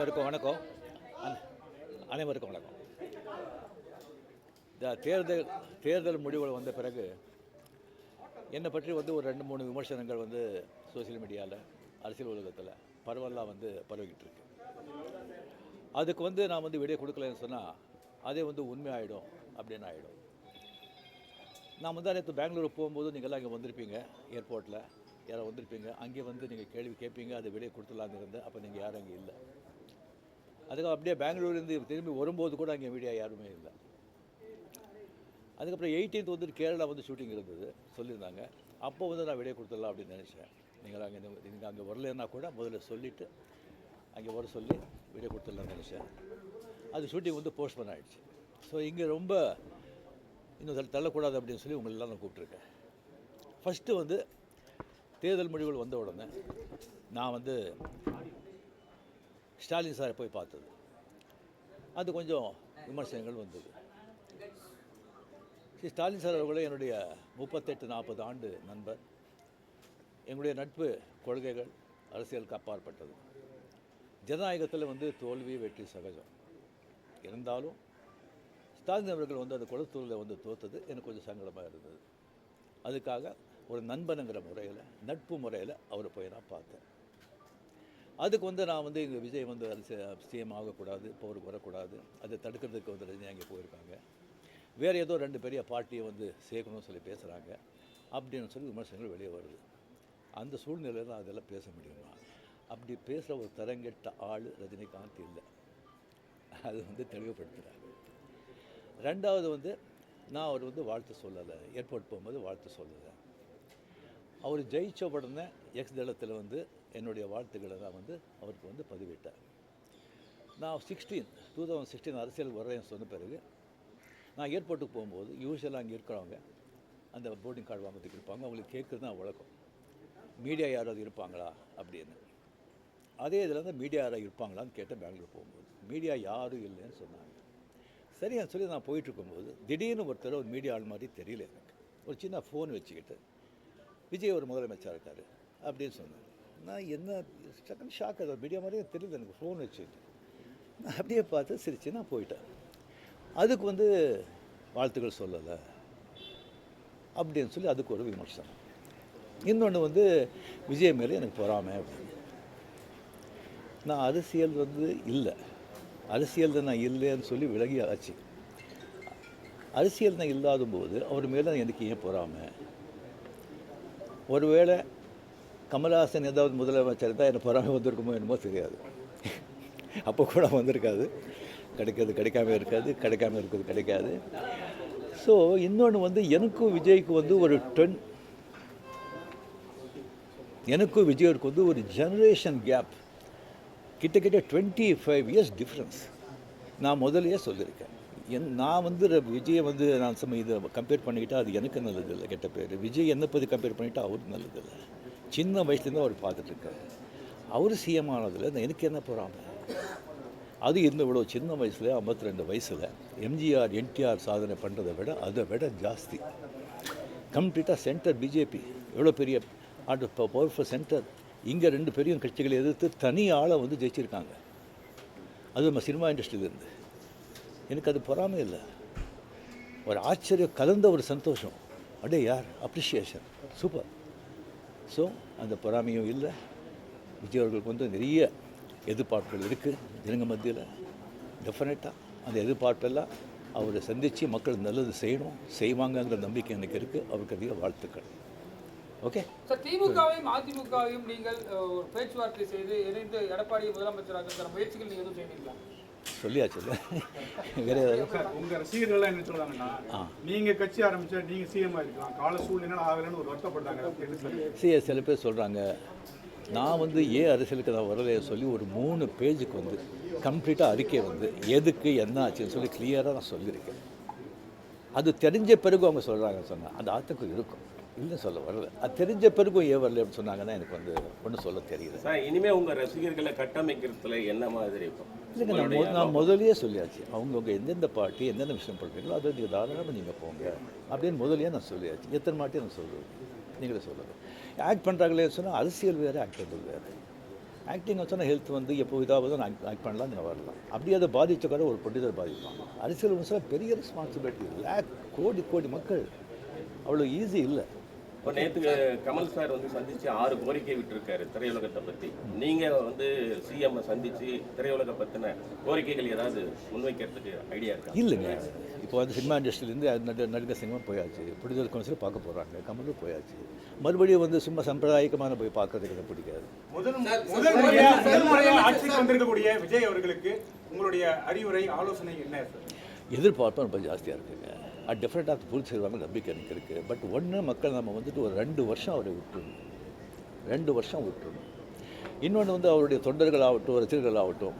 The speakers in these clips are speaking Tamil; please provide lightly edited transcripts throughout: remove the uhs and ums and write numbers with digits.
அனைவருக்கும் வணக்கம். அனைவருக்கும் வணக்கம். இந்த தேர்தல் முடிவுகள் வந்த பிறகு என்னை பற்றி ஒரு 2-3 விமர்சனங்கள் சோசியல் மீடியாவில், அரசியல் உலகத்தில் பரவலாக பரவிக்கிட்டு இருக்கு. அதுக்கு நான் விடை கொடுக்கலன்னு சொன்னால் அதே உண்மை ஆகிடும் அப்படின்னு ஆகிடும். நான் நேற்று பெங்களூர் போகும்போது நீங்கள்லாம் இங்கே வந்திருப்பீங்க, ஏர்போர்ட்டில் யாரும் வந்திருப்பீங்க. அங்கே நீங்கள் கேள்வி கேட்பீங்க, அது விடை கொடுத்துடலான்னு இருந்தேன். அப்போ நீங்கள் யாரும் அங்கே இல்லை. அதுக்கு அப்படியே பெங்களூர்லேருந்து திரும்பி வரும்போது கூட அங்கே மீடியா யாருமே இல்லை. அதுக்கப்புறம் 18th கேரளா ஷூட்டிங் இருந்தது சொல்லியிருந்தாங்க. அப்போ நான் விடை கொடுத்துடலாம் அப்படின்னு நினச்சேன். நீங்கள் அங்கே வரலன்னா கூட முதல்ல சொல்லிவிட்டு அங்கே வர சொல்லி விடை கொடுத்துடலாம்னு நினச்சேன். அது ஷூட்டிங் போஸ்ட்போன் ஆகிடுச்சு. ஸோ இங்கே ரொம்ப இன்னும் தள்ளக்கூடாது அப்படின்னு சொல்லி உங்களெல்லாம் நான் கூப்பிட்ருக்கேன். ஃபஸ்ட்டு தேர்தல் முடிவுகள் வந்த உடனே நான் ஸ்டாலின் சாரை போய் பார்த்தது. அது கொஞ்சம் விமர்சனங்கள் வந்தது. ஸ்டாலின் சார் அவர்களே என்னுடைய 38-40 ஆண்டு நண்பர். எங்களுடைய நட்பு கொள்கைகள் அரசியலுக்கு அப்பாற்பட்டது. ஜனநாயகத்தில் தோல்வி வெற்றி சகஜம். இருந்தாலும் ஸ்டாலின் அவர்கள் அந்த குளத்தூரில் தோற்றது எனக்கு கொஞ்சம் சங்கடமாக இருந்தது. அதுக்காக ஒரு நண்பனுங்கிற முறையில், நட்பு முறையில் அவரை போய் நான் பார்த்தேன். அதுக்கு நான் இங்கே விஜய் சிஎம் ஆகக்கூடாது, போருக்கு வரக்கூடாது, அதை தடுக்கிறதுக்கு ரஜினி அங்கே போயிருக்காங்க. வேறு ஏதோ 2 பெரிய பார்ட்டியை சேர்க்கணும்னு சொல்லி பேசுகிறாங்க அப்படின்னு சொல்லி விமர்சனங்கள் வெளியே வருது. அந்த சூழ்நிலையில் அதெல்லாம் பேச முடியுமா? அப்படி பேசுகிற ஒரு தரங்கெட்ட ஆள் ரஜினிகாந்த் இல்லை. அது தெளிவுபடுத்துகிறாங்க. ரெண்டாவது நான் அவர் வாழ்த்து சொல்லலை. ஏர்போர்ட் போகும்போது வாழ்த்து சொல்லலை. அவர் ஜெயிச்ச உடனே எக்ஸ் தளத்தில் என்னுடைய வாழ்த்துக்களை தான் அவருக்கு பதிவிட்டார். நான் 2016 அரசியல் வர்றேன்னு சொன்ன பிறகு நான் ஏர்போர்ட்டுக்கு போகும்போது யூஸ்வலாக அங்கே இருக்கிறவங்க அந்த போர்டிங் கார்டு வாங்கிறதுக்கு இருப்பாங்க. அவங்களுக்கு கேட்குறது தான் வழக்கம், மீடியா யாராவது இருப்பாங்களா அப்படின்னு. அதே இதில் மீடியா யாராவது இருப்பாங்களான்னு கேட்டேன். பெங்களூர் போகும்போது மீடியா யாரும் இல்லைன்னு சொன்னாங்க. சரியான்னு சொல்லி நான் போயிட்டுருக்கும்போது திடீர்னு ஒரு மீடியா ஆள் மாதிரி தெரியல எனக்கு. ஒரு சின்ன ஃபோன் வச்சுக்கிட்டு விஜய் ஒரு முதலமைச்சராக இருக்கார் அப்படின்னு சொன்னார். நான் என்ன செகண்ட் ஷாக், அது மீடியா மாதிரியே தெரியல எனக்கு. ஃபோன் வச்சுக்கிட்டு நான் அப்படியே பார்த்து சிரிச்சு நான் போயிட்டேன். அதுக்கு வாழ்த்துக்கள் சொல்லலை அப்படின்னு சொல்லி அதுக்கு ஒரு விமர்சனம். இன்னொன்று விஜய் மேலே எனக்கு பொறாமை அப்படின்னு. நான் அரசியல் இல்லை, அரசியல் நான் இல்லைன்னு சொல்லி விலகி ஆச்சு. அரசியல் நான் இல்லாத போது அவர் மேலே எனக்கு ஏன் பொறாமை? ஒருவேளை கமல்ஹாசன் ஏதாவது முதலமைச்சர் தான் எனக்கு பொறாமை வந்திருக்குமோ என்னமோ தெரியாது. அப்போ கூட வந்திருக்காது. கிடைக்காது கிடைக்காம இருக்காது, கிடைக்காம இருக்கிறது கிடைக்காது. ஸோ இன்னொன்று எனக்கும் விஜய்க்கு எனக்கும் விஜய்க்கு ஒரு ஜெனரேஷன் கேப், கிட்டத்தட்ட 25 இயர்ஸ் டிஃப்ரென்ஸ். நான் முதலையே சொல்லியிருக்கேன். நான் விஜயை நான் இதை கம்பேர் பண்ணிக்கிட்டால் அது எனக்கு நல்லதில்லை, கெட்ட பேர். விஜய் என்னை பற்றி கம்பேர் பண்ணிவிட்டால் அவருக்கு நல்லதில்லை. சின்ன வயசுலேருந்து அவர் பார்த்துட்ருக்கார். அவர் சிஎம் ஆனதில் எனக்கு என்ன போகிறாங்க? அது இவ்வளோ சின்ன வயசில் 52 வயசில் எம்ஜிஆர் என்டிஆர் சாதனை பண்ணுறதை விட அதை விட ஜாஸ்தி. கம்ப்ளீட்டாக சென்டர் பிஜேபி எவ்வளோ பெரிய பவர்ஃபுல் சென்டர். இங்கே 2 பெரிய கட்சிகளை எதிர்த்து தனி ஆளை ஜெயிச்சிருக்காங்க. அது நம்ம சினிமா இண்டஸ்ட்ரியிலேருந்து. எனக்கு அது பொறாமை இல்லை, ஒரு ஆச்சரியம் கலந்த ஒரு சந்தோஷம். அப்படியே யார் அப்ரிஷியேஷன், சூப்பர். ஸோ அந்த பொறாமையும் இல்லை. விஜய் அவர்களுக்கு நிறைய எதிர்பார்ப்புகள் இருக்குது ஜனங்க மத்தியில். டெஃபினட்டாக அந்த எதிர்பார்ப்பெல்லாம் அவரை சந்தித்து மக்கள் நல்லது செய்வாங்கங்கிற நம்பிக்கை எனக்கு இருக்குது. அவருக்கு அதிக வாழ்த்துக்கள். ஓகே சார், திமுகவையும் அதிமுகவையும் நீங்கள் பேச்சுவார்த்தை செய்து இணைந்து எடப்பாடியை முதலமைச்சராக முயற்சிகள் நீங்கள் எதுவும் செய்வீங்களா? சொல்லியாச்சு. வேற ஏதாவது உங்க ரசிகர்கள்லாம் என்ன சொல்றாங்கன்னா, நீங்க கட்சி ஆரம்பிச்சா நீங்க சிஎம் ஆயிருக்கலாம், கால சூழ்நிலை ஆகலன்னு ஒரு வருத்தப்படுறாங்க. சில பேர் சொல்கிறாங்க. நான் ஏன் அரசியலுக்கு நான் வரலையே சொல்லி ஒரு 3 பேஜுக்கு கம்ப்ளீட்டாக அறிக்கை எதுக்கு என்ன ஆச்சுன்னு சொல்லி கிளியராக நான் சொல்லியிருக்கேன். அது தெரிஞ்ச பிறகு அவங்க சொல்கிறாங்க சொன்னால் அந்த ஆத்தக்கம் இருக்கும், இல்லைன்னு சொல்ல வரல. அது தெரிஞ்ச பிறகும் ஏன் வரல அப்படின்னு சொன்னாங்கன்னா எனக்கு ஒன்றும் சொல்ல தெரியல. சார், இனிமேல் உங்கள் ரசிகர்களை கட்டமைக்கிறதுல என்ன மாதிரி இருக்கும்? இல்லைங்க, நான் முதலியே சொல்லியாச்சு. அவங்கவுங்க எந்தெந்த பார்ட்டி எந்தெந்த விஷயம் பண்ணுறீங்களோ அதை நீங்கள் தாராளமாக நீங்கள் போங்க அப்படின்னு முதலியே நான் சொல்லியாச்சு. எத்தனை மாட்டி நான் சொல்லுவேன், நீங்களே சொல்லுங்கள். ஆக்ட் பண்ணுறாங்களே சொன்னால் அரசியல் வேறு, ஆக்ட் பண்ணுறது வேறு. ஆக்டிங் வச்சோன்னா ஹெல்த் வந்து எப்போ இதாவது நான் ஆக்ட் பண்ணலாம் நீங்கள் வரலாம். அப்படியே அதை பாதித்த கூட ஒரு ப்ரொடியூசர் பாதிப்பாங்க. அரசியல் விமர்சனம் பெரிய ரெஸ்பான்சிபிலிட்டி, கோடி கோடி மக்கள், அவ்வளோ ஈஸி இல்லை. இப்போ நேற்று கமல் சார் வந்து சந்திச்சு 6 கோரிக்கை விட்டுருக்காரு திரையுலகத்தை பற்றி. நீங்கள் வந்து சிஎம் சந்திச்சு திரையுலக பற்றின கோரிக்கைகள் ஏதாவது முன்வைக்கிறதுக்கு ஐடியா இருக்கா? இல்லைங்க, இப்போ வந்து சினிமா இண்டஸ்ட்ரியிலேருந்து நடிகர் சினிமா போயாச்சு, ப்ரொடியூசர் கவுன்சில் பார்க்க போகிறாங்க, கமலும் போயாச்சு. மறுபடியும் வந்து சும்மா சம்பிரதாயிகமான போய் பார்க்கறதுக்கு எனக்கு பிடிக்காது. முதல் முறையாக ஆட்சிக்கு வந்திருக்கக்கூடிய விஜய் அவர்களுக்கு உங்களுடைய அறிவுரை ஆலோசனை என்ன சார்? எதிர்பார்ப்பு ரொம்ப ஜாஸ்தியாக இருக்குங்க. அது டெஃபினட்டாக பூர்த்தி செய்வாங்க நம்பிக்கை எனக்கு இருக்குது. பட் ஒன்று, மக்கள் நம்ம வந்துட்டு ஒரு 2 வருஷம் அவரை விட்டுருணும், 2 வருஷம் விட்டுருணும். இன்னொன்று வந்து அவருடைய தொண்டர்களாகட்டும் ரசிகர்களாகட்டும்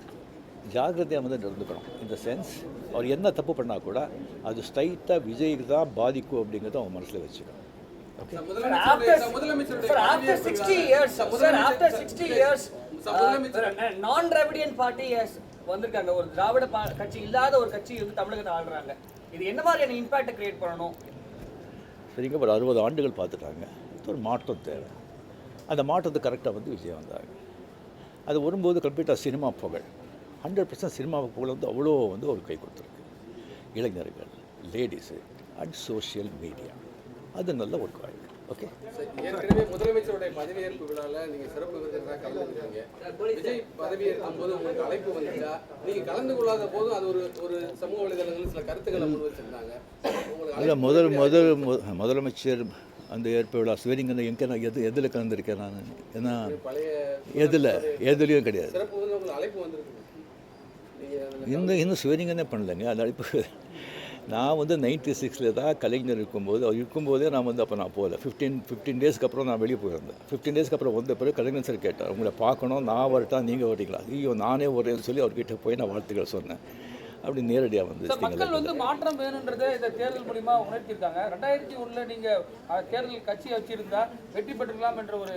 ஜாகிரதையாக வந்து நடந்துக்கணும். இந்த சென்ஸ் அவர் என்ன தப்பு பண்ணால் கூட அது ஸ்ட்ரைட்டாக விஜய்க்கு தான் பாதிக்கும் அப்படிங்கிறத அவங்க மனசில் வச்சுக்கணும். After 60 years, non-Dravidian party has வந்திருக்காங்க. ஒரு திராவிட கட்சி இல்லாத ஒரு கட்சி வந்து தமிழகத்தை ஆளுறாங்க. இது என்ன மாதிரியான இம்பாக்ட் கிரியேட் பண்ணணும்? சரிங்க, ஒரு 60 ஆண்டுகள் பார்த்துட்டாங்க. ஒரு மாற்றம் தேவை. அந்த மாற்றத்தை கரெக்டாக வந்து விஜய் வந்தாங்க. அது வரும்போது கம்ப்ளீட்டாக சினிமா புகழ், 100% சினிமா புகழ் வந்து அவ்வளோ வந்து ஒரு கை கொடுத்துருக்கு. இளைஞர்கள், லேடிஸு அண்ட் சோஷியல் மீடியா, அது நல்ல ஒரு காய்க்கு. ஓகே, ஏற்கனவே முதலமைச்சருடைய பதவியேற்பு விழாவில் நீங்கள் சிறப்பு விருந்தினராக கலந்துருக்கீங்க. விஜய் பதவியேற்கும் போது உங்களுக்கு அழைப்பு வந்துச்சா? நீங்கள் கலந்து கொள்ளாத போதும் அது ஒரு சமூக வலைதளங்களில் சில கருத்துக்களை முன் வச்சிருந்தாங்க. இல்லை, முதலமைச்சர் அந்த ஏற்ப விழா ஸ்வேரிங்கன்னு எங்கே நான் எதில் கலந்துருக்கேன் நான்? ஏன்னா எதுலேயும் கிடையாது. சிறப்பு வந்து உங்களுக்கு அழைப்பு வந்திருக்கு. இன்னும் ஸ்வேரிங்கன்னே பண்ணலைங்க. அந்த அழைப்பு நான் வந்து 96 தான் கலைஞர் இருக்கும்போது, அவர் இருக்கும்போதே நான் வந்து அப்போ நான் போகல. 15 டேஸ்க்கு அப்புறம் நான் வெளியே போயிருந்தேன். 15 டேஸ்க்கு அப்புறம் வந்த பிறகு கலைஞர் சார் கேட்டார், உங்களை பார்க்கணும், நான் வரட்டா நீங்கள் வரீங்களா? ஐயோ நானே வரேன்னு சொல்லி அவர்கிட்ட போய் நான் வாழ்த்துக்கள் சொன்னேன். அப்படி நேரடியாக வந்து மக்கள் வந்து மாற்றம் வேணுன்றதை இந்த தேர்தல் மூலிமா உணர்த்தியிருக்காங்க. 2001 நீங்கள் தேர்தல் கட்சியை வச்சிருந்தா வெற்றி பெற்றுக்கலாம் என்ற ஒரு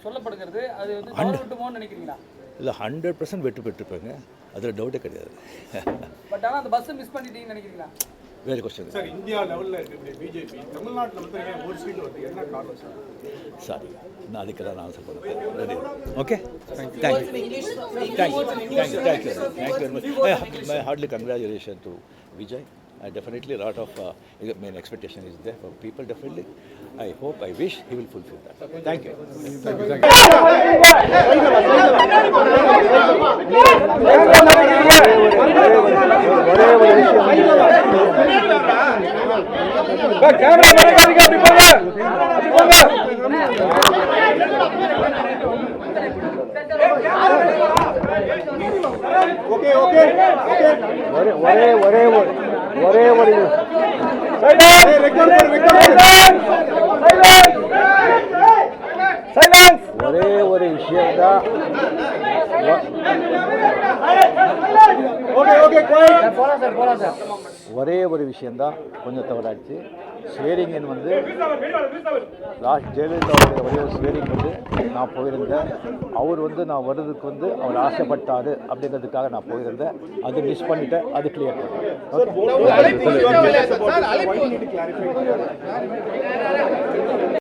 சொல்லப்படுகிறது. அது வந்து தவறுவிட்டுமோன்னு நினைக்கிறீங்களா? இல்லை, 100% வெற்றி பெற்றுப்பேங்க, அதில் டவுட்டே கிடையாது. பட் ஆனால் அந்த பஸ்ஸை மிஸ் பண்ணிட்டீங்கன்னு நினைக்கிறீங்களா? வேறு கொஸ்டின் சார், இந்தியா லெவலில் இருக்கக்கூடிய பிஜேபி தமிழ்நாட்டில் வந்து ஒரு சீட் வருது, என்ன காரணம் சார்? சாரி, நான் அதுக்கு தான் ஆன்சர் பண்ணுறேன். Ready? Okay, thank you very much. My heartily congratulations to Vijay. Definitely a lot of main expectation is there from people. Definitely, I hope, I wish he will fulfill that. Thank you. ஒரே ஒரு விஷயம்தான், ஒரே ஒரு விஷயந்தான் கொஞ்சம் தவறாச்சு. ஸ்வேரிங்கன் வந்து லாஸ்ட் ஜெயலலிதாவுடைய ஒரே ஒரு ஸ்வேரிங் வந்து நான் போயிருந்தேன். அவர் வந்து நான் வர்றதுக்கு வந்து அவர் ஆசைப்பட்டார் அப்படிங்கிறதுக்காக நான் போயிருந்தேன். அது மிஸ் பண்ணிட்டேன், அது கிளியர் பண்ணேன்.